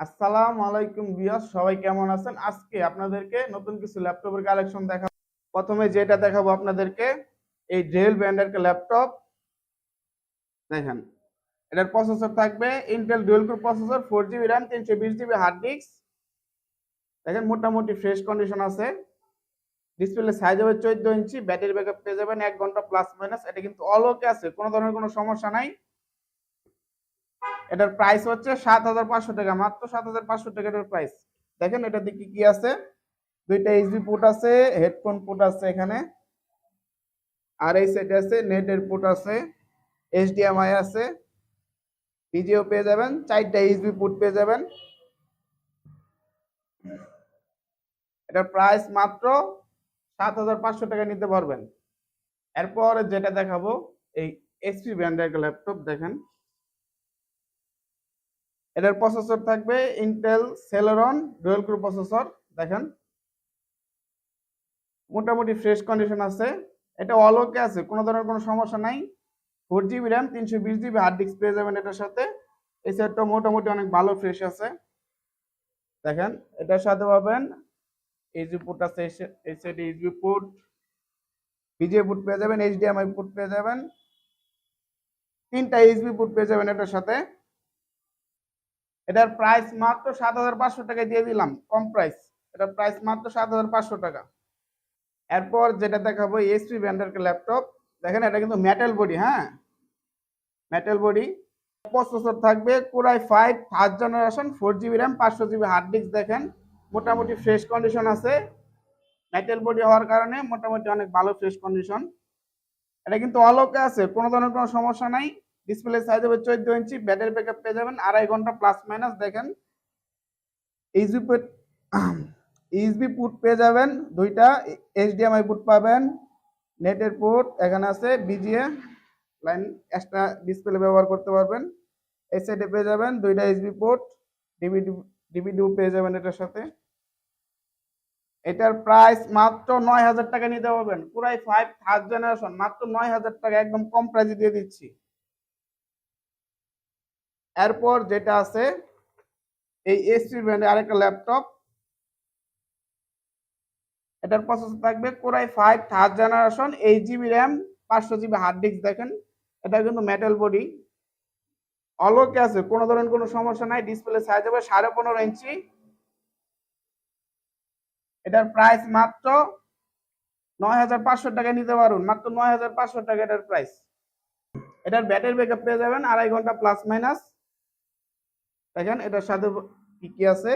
আসসালামু আলাইকুম ভিউয়ার্স, সবাই কেমন আছেন? আজকে আপনাদেরকে নতুন কিছু ল্যাপটপের কালেকশন দেখাবো। প্রথমে যেটা দেখাবো আপনাদেরকে, এই ডেল ব্র্যান্ডের ল্যাপটপ দেখেন। এটার প্রসেসর থাকবে Intel dual core processor, 4 GB RAM, 320 GB hard disk. দেখেন মোটামুটি ফ্রেশ কন্ডিশন আছে। ডিসপ্লে সাইজ হবে 14 ইঞ্চি। ব্যাটারি ব্যাকআপ পেয়ে যাবেন 1 ঘন্টা প্লাস মাইনাস। এটা কিন্তু অল ওকে আছে, কোনো ধরনের কোনো সমস্যা নাই। এটার প্রাইস হচ্ছে 7,500 টাকা, মাত্র 7,500 টাকা এটার প্রাইস। দেখেন এটার দিকে কি আছে, দুইটা ইউএসবি পোর্ট আছে, হেডফোন পোর্ট আছে এখানে, আর এই সাইডে আছে নেটের পোর্ট আছে, এইচডিএমআই আছে, পিজিও পেয়ে যাবেন, 4টা ইউএসবি পোর্ট পেয়ে যাবেন। এটার প্রাইস মাত্র 7,500 টাকা নিতে পারবেন। এরপর যেটা দেখাবো, এই এইচপি ব্র্যান্ডের একটা ল্যাপটপ দেখেন। এটার প্রসেসর থাকবে Intel Celeron dual core processor. দেখেন মোটামুটি ফ্রেশ কন্ডিশন আছে। এটা অল ওকে আছে, কোনো ধরনের কোনো সমস্যা নাই। 4 GB RAM, 320 GB hard disk পেয়ে যাবেন এটার সাথে। এই সেটটা মোটামুটি অনেক ভালো ফ্রেশ আছে। দেখেন এটার সাথে পাবেন এইচডি পোর্ট আছে, এই সাইডে এইচডি পোর্ট, পিজিএ পোর্ট পেয়ে যাবেন, এইচডিএমআই পোর্ট পেয়ে যাবেন, 3টা এইচবি পোর্ট পেয়ে যাবেন এটার সাথে। এটার প্রাইস মাত্র 7,500 টাকায় দিয়ে দিলাম, কম প্রাইস। এটার প্রাইস মাত্র 7,500 টাকা। এরপর যেটা দেখাবো এইচপি ব্র্যান্ডের ল্যাপটপ। দেখেন এটা কিন্তু মেটাল বডি, হ্যাঁ মেটাল বডি। প্রসেসর থাকবে core i 5 first generation, 4 GB RAM, 500 GB hard disk. দেখেন মোটামুটি ফ্রেশ কন্ডিশন আছে। মেটাল বডি হওয়ার কারণে মোটামুটি অনেক ভালো ফ্রেশ কন্ডিশন। এটা কিন্তু অল ওকে আছে, কোনো ধরনের কোনো সমস্যা নাই। ডিসপ্লে সাইজ হবে 14 ইঞ্চি। ব্যাটারি ব্যাকআপ পেয়ে যাবেন 2.5 ঘন্টা প্লাস মাইনাস। দেখেন ইউএসবি পোর্ট, ইউএসবি পোর্ট পেয়ে যাবেন দুইটা, এইচডিএমআই পোর্ট পাবেন, নেটের পোর্ট এখানে আছে, বিজিএ লাইন এক্সট্রা ডিসপ্লে ব্যবহার করতে পারবেন। এই সাইডে পেয়ে যাবেন দুইটা ইউএসবি পোর্ট, ডিভিডি ডিভিডিও পেয়ে যাবেন এটার সাথে। এটার প্রাইস মাত্র 9,000 টাকা নিতে পারবেন। পুরাই 5 থার্ড জেনারেশন, মাত্র 9,000 টাকা, একদম কম প্রাইসে দিয়ে দিচ্ছি। এরপর যেটা আছে এই এইচপি ব্র্যান্ডের আরেকটা ল্যাপটপ। এটার প্রসেসর থাকবে core i 5 third generation, 8 GB RAM, 500 GB hard disk. দেখেন এটা কিন্তু মেটাল বডি, অল ওকে আছে, কোনো ধরনের কোনো সমস্যা নাই। ডিসপ্লে সাইজ হবে 15.5 ইঞ্চি। এটার প্রাইস মাত্র 9,500 টাকা নিতে পারুন, মাত্র 9,500 টাকা এটার প্রাইস। এটার ব্যাটারি ব্যাকআপ পেয়ে যাবেন 2.5 ঘন্টা প্লাস মাইনাস। দেখেন এটার সাথে কি কি আছে,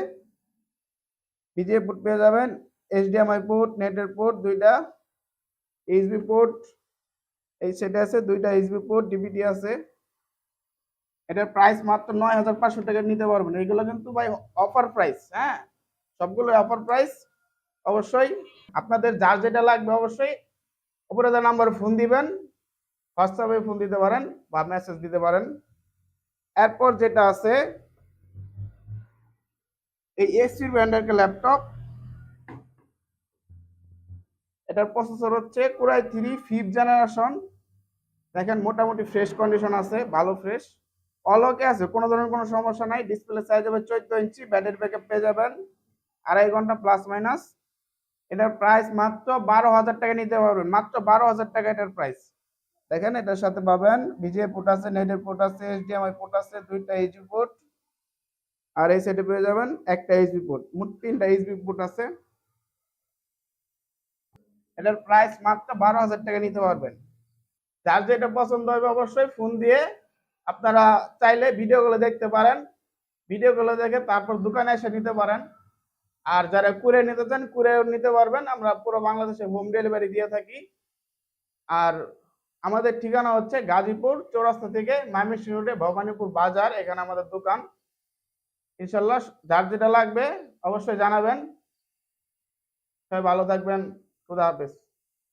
পিজিএ পোর্ট পেয়ে যাবেন, এইচডিএমআই পোর্ট, নেটের পোর্ট দুইটা, এইচবি পোর্ট এই সেটে আছে, দুইটা এইচবি পোর্ট, ডিভিডি আছে। এটার প্রাইস মাত্র 9,500 টাকা নিতে পারবেন। এগুলো কিন্তু ভাই অফার প্রাইস, হ্যাঁ সবগুলো অফার প্রাইস। অবশ্যই আপনাদের যার যেটা লাগবে অবশ্যই উপরে যে নাম্বারে ফোন দিবেন, হোয়াটসঅ্যাপে ফোন দিতে পারেন বা মেসেজ দিতে পারেন। এরপর যেটা আছে এই এইচপি ব্র্যান্ডের ল্যাপটপ। এটার প্রসেসর হচ্ছে কোরাই 3 5th জেনারেশন। দেখেন মোটামুটি ফ্রেশ কন্ডিশন আছে, ভালো ফ্রেশ, অল ওকে আছে, কোনো ধরনের কোনো সমস্যা নাই। ডিসপ্লে সাইজ হবে 14 ইঞ্চি। ব্যাটারি ব্যাকআপ পেয়ে যাবেন 2.5 ঘন্টা প্লাস মাইনাস। এটার প্রাইস মাত্র 12,000 টাকা নিতে পারবেন, মাত্র 12,000 টাকা এটার প্রাইস। দেখেন এটার সাথে পাবেন ভিজিএ পোর্ট আছে, নেটের পোর্ট আছে, এইচডিএমআই পোর্ট আছে, দুইটা এইচডি পোর্ট, আর এই সাইডে পেয়ে যাবেন একটা এইচডি পোর্ট, মোট 3টা এইচডি পোর্ট আছে। এটার প্রাইস মাত্র 12,000 টাকা নিতে পারবেন। যার যেটা পছন্দ হবে অবশ্যই ফোন দিয়ে আপনারা চাইলে ভিডিওগুলো দেখতে পারেন, ভিডিওগুলো দেখে তারপর দোকানে এসে নিতে পারেন। আর যারা কুরিয়ার নিতে চান কুরিয়ার নিতে পারবেন, আমরা পুরো বাংলাদেশে হোম ডেলিভারি দিয়ে থাকি। আর আমাদের ঠিকানা হচ্ছে গাজীপুর চৌরাস্তা থেকে ময়মনসিংহ রোডে ভবানীপুর বাজার, এখানে আমাদের দোকান। ইনশাল্লাহ যার যেটা লাগবে অবশ্যই জানাবেন। সবাই ভালো থাকবেন, খুদা হাফেজ।